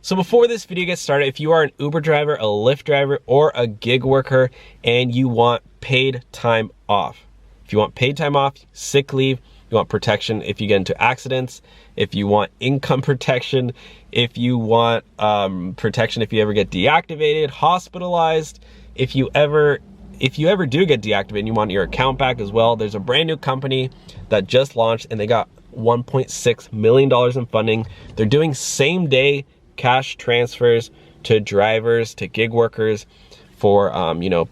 So before this video gets started, if you are an Uber driver, a Lyft driver, or a gig worker and you want paid time off, if you want paid time off, sick leave, you want protection if you get into accidents, if you want income protection, if you want protection if you ever get deactivated, hospitalized, if you ever do get deactivated and you want your account back as well, there's a brand new company that just launched and they got $1.6 million in funding. They're doing same day cash transfers to drivers, to gig workers for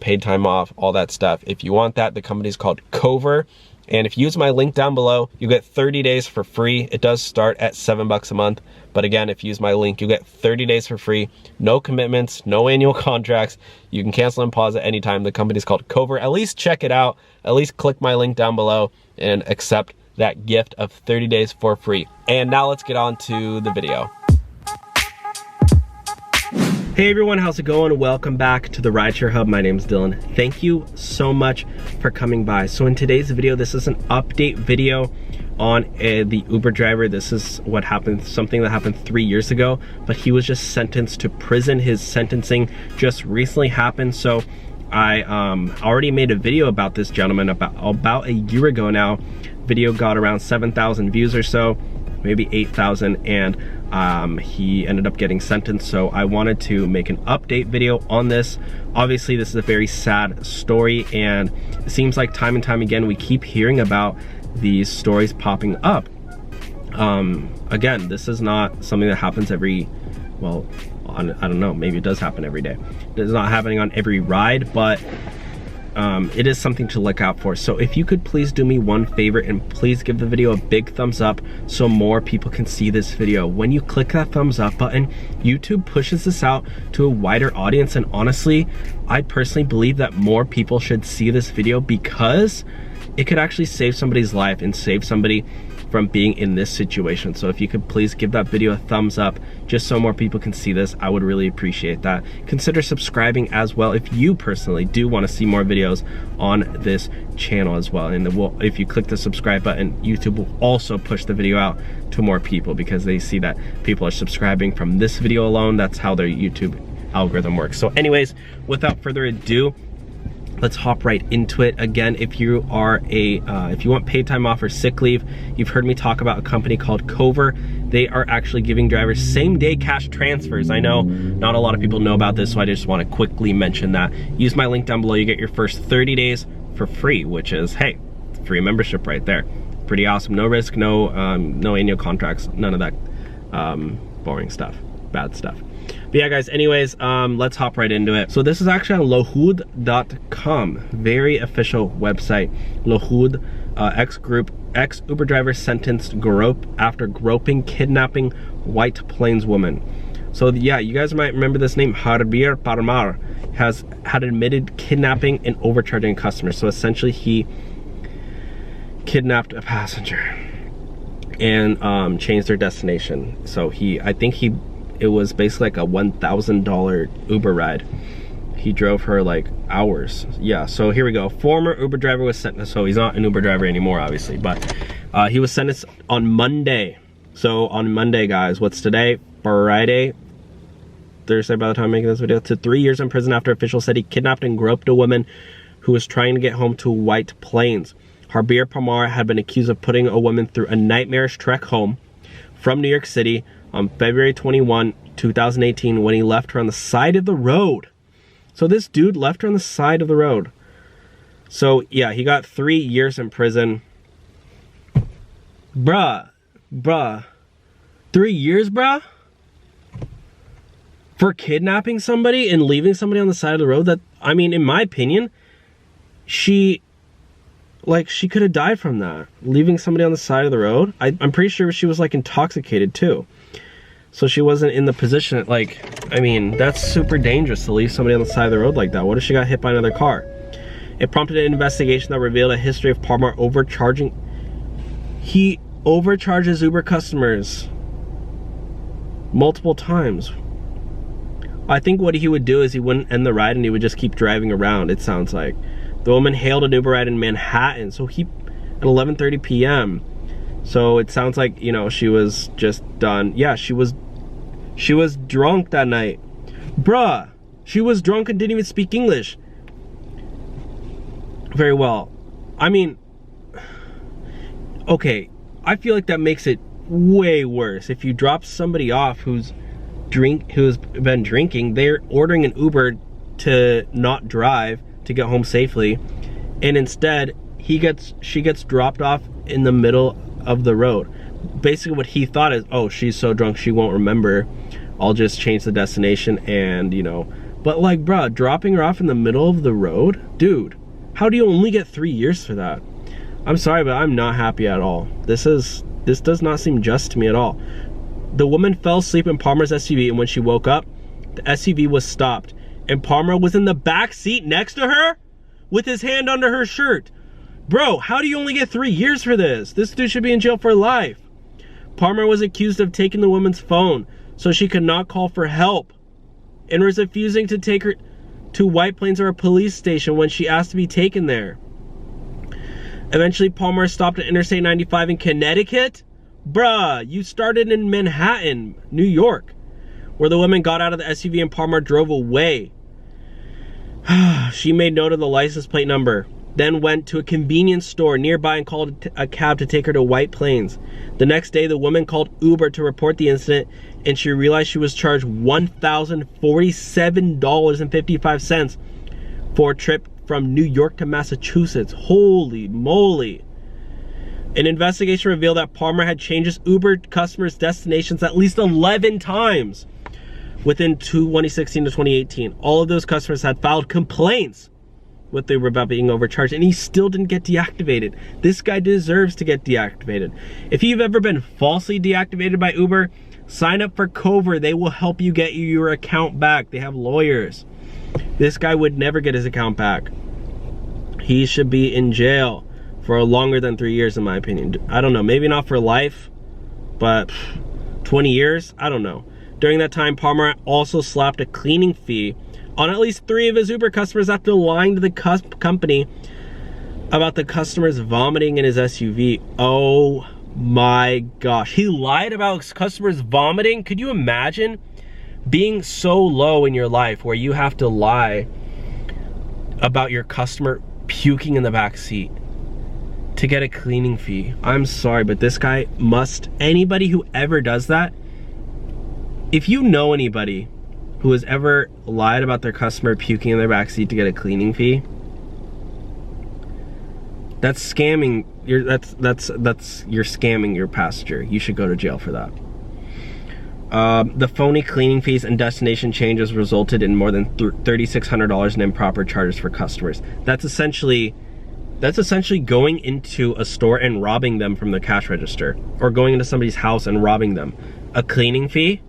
paid time off, all that stuff. If you want that, the company's called Cover. And if you use my link down below, you get 30 days for free. It does start at $7 a month. But again, if you use my link, you get 30 days for free. No commitments, no annual contracts. You can cancel and pause at any time. The company's called Cover. At least check it out. At least click my link down below and accept that gift of 30 days for free. And now let's get on to the video. Hey everyone, how's it going? Welcome back to the Rideshare Hub. My name's Dylan. Thank you so much for coming by. So in today's video, this is an update video on the Uber driver. This is what happened, something that happened 3 years ago, but he was just sentenced to prison. His sentencing just recently happened. So I already made a video about this gentleman about a year ago now. Video got around 7,000 views or so, maybe 8,000, and he ended up getting sentenced. So I wanted to make an update video on this. Obviously this is a very sad story, and it seems like time and time again we keep hearing about these stories popping up. Again, this is not something that happens every, well, I don't know, maybe it does happen every day. It's not happening on every ride, but it is something to look out for. So if you could please do me one favor and please give the video a big thumbs up so more people can see this video. When you click that thumbs up button, YouTube pushes this out to a wider audience, and honestly, I personally believe that more people should see this video because it could actually save somebody's life and save somebody from being in this situation. So if you could please give that video a thumbs up just so more people can see this, I would really appreciate that. Consider subscribing as well if you personally do want to see more videos on this channel as well. And if you click the subscribe button, YouTube will also push the video out to more people because they see that people are subscribing from this video alone. That's how their YouTube algorithm works. So anyways, without further ado, let's hop right into it. Again, if you are if you want paid time off or sick leave, you've heard me talk about a company called Cover. They are actually giving drivers same day cash transfers. I know not a lot of people know about this, so I just want to quickly mention that. Use my link down below, you get your first 30 days for free, which is, hey, free membership right there. Pretty awesome. No risk, no annual contracts, none of that boring stuff, bad stuff. But yeah guys, anyways, let's hop right into it. So this is actually on Lohud.com, very official website. Lohud, ex-Uber driver sentenced after groping, kidnapping White Plains woman. So yeah, you guys might remember this name. Javier Parmar had admitted kidnapping and overcharging customers. So essentially he kidnapped a passenger and changed their destination. So it was basically like a $1,000 Uber ride. He drove her like hours. Yeah, so here we go. Former Uber driver was sentenced. So he's not an Uber driver anymore, obviously, but he was sentenced on Monday. So on Monday, guys, what's today? Friday, Thursday by the time I'm making this video, to 3 years in prison after officials said he kidnapped and groped a woman who was trying to get home to White Plains. Javier Parmar had been accused of putting a woman through a nightmarish trek home from New York City on February 21, 2018, when he left her on the side of the road. So this dude left her on the side of the road. So yeah, he got 3 years in prison. Bruh. 3 years, bruh? For kidnapping somebody and leaving somebody on the side of the road? That, I mean, in my opinion, she could have died from that. Leaving somebody on the side of the road. I'm pretty sure she was like intoxicated too. So she wasn't in the position, I mean, that's super dangerous to leave somebody on the side of the road like that. What if she got hit by another car? It prompted an investigation that revealed a history of Parmar overcharging. He overcharges Uber customers multiple times. I think what he would do is he wouldn't end the ride and he would just keep driving around, it sounds like. The woman hailed an Uber ride in Manhattan, so at 11:30 p.m. So it sounds like, you know, she was just done. Yeah, she was She was drunk that night. Bruh, she was drunk and didn't even speak English very well. I mean, okay, I feel like that makes it way worse. If you drop somebody off who's been drinking, they're ordering an Uber to not drive to get home safely, and instead she gets dropped off in the middle of the road. Basically what he thought is, oh, she's so drunk she won't remember, I'll just change the destination, and you know. But like, bruh, dropping her off in the middle of the road? Dude, how do you only get 3 years for that? I'm sorry, but I'm not happy at all. This does not seem just to me at all. The woman fell asleep in Palmer's SUV, and when she woke up, the SUV was stopped, and Palmer was in the back seat next to her with his hand under her shirt. Bro, how do you only get 3 years for this? This dude should be in jail for life. Palmer was accused of taking the woman's phone so she could not call for help, and was refusing to take her to White Plains or a police station when she asked to be taken there. Eventually, Palmer stopped at Interstate 95 in Connecticut. Bruh, you started in Manhattan, New York, where the woman got out of the SUV and Palmer drove away. She made note of the license plate number, then went to a convenience store nearby and called a cab to take her to White Plains. The next day, the woman called Uber to report the incident, and she realized she was charged $1,047.55 for a trip from New York to Massachusetts. Holy moly. An investigation revealed that Palmer had changed his Uber customers' destinations at least 11 times within 2016 to 2018. All of those customers had filed complaints with Uber about being overcharged, and he still didn't get deactivated. This guy deserves to get deactivated. If you've ever been falsely deactivated by Uber, sign up for Cover. They will help you get your account back. They have lawyers. This guy would never get his account back. He should be in jail for longer than 3 years, in my opinion. I don't know, maybe not for life, but 20 years? I don't know. During that time, Palmer also slapped a cleaning fee on at least 3 of his Uber customers after lying to the company about the customers vomiting in his SUV. Oh my gosh. He lied about customers vomiting? Could you imagine being so low in your life where you have to lie about your customer puking in the back seat to get a cleaning fee? I'm sorry, but this guy must, anybody who ever does that, if you know anybody who has ever lied about their customer puking in their backseat to get a cleaning fee, that's scamming. You're scamming your passenger. You should go to jail for that. The phony cleaning fees and destination changes resulted in more than $3,600 in improper charges for customers. That's essentially going into a store and robbing them from the cash register, or going into somebody's house and robbing them. A cleaning fee?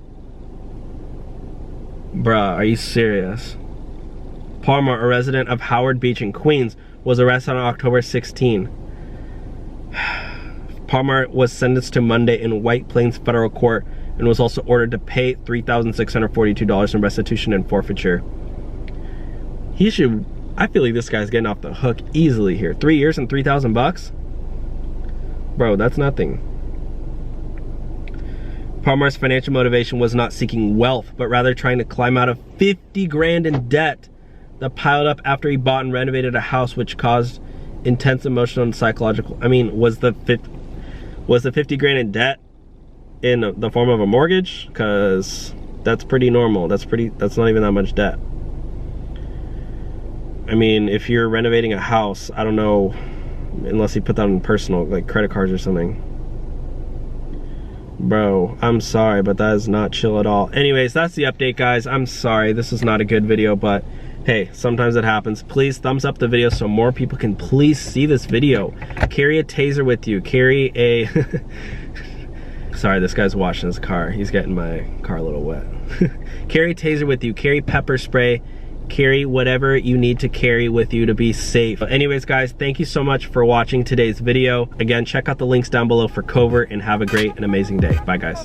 Bruh, are you serious? Palmer, a resident of Howard Beach in Queens, was arrested on October 16. Palmer was sentenced to Monday in White Plains Federal Court and was also ordered to pay $3,642 in restitution and forfeiture. He should, I feel like this guy's getting off the hook easily here. 3 years and $3,000 bucks? Bro, that's nothing. Palmer's financial motivation was not seeking wealth, but rather trying to climb out of 50 grand in debt that piled up after he bought and renovated a house, which caused intense emotional and psychological. I mean, was the 50 grand in debt in the form of a mortgage? Because that's pretty normal. That's not even that much debt. I mean, if you're renovating a house, I don't know, unless you put that on personal, like credit cards or something. Bro, I'm sorry, but that is not chill at all. Anyways, that's the update, guys. I'm sorry, this is not a good video, but hey, sometimes it happens. Please thumbs up the video so more people can please see this video. Carry a taser with you. Carry a... Sorry, this guy's washing his car. He's getting my car a little wet. Carry a taser with you. Carry pepper spray. Carry whatever you need to carry with you to be safe. Anyways, guys, thank you so much for watching today's video. Again, check out the links down below for Covert, and have a great and amazing day. Bye, guys.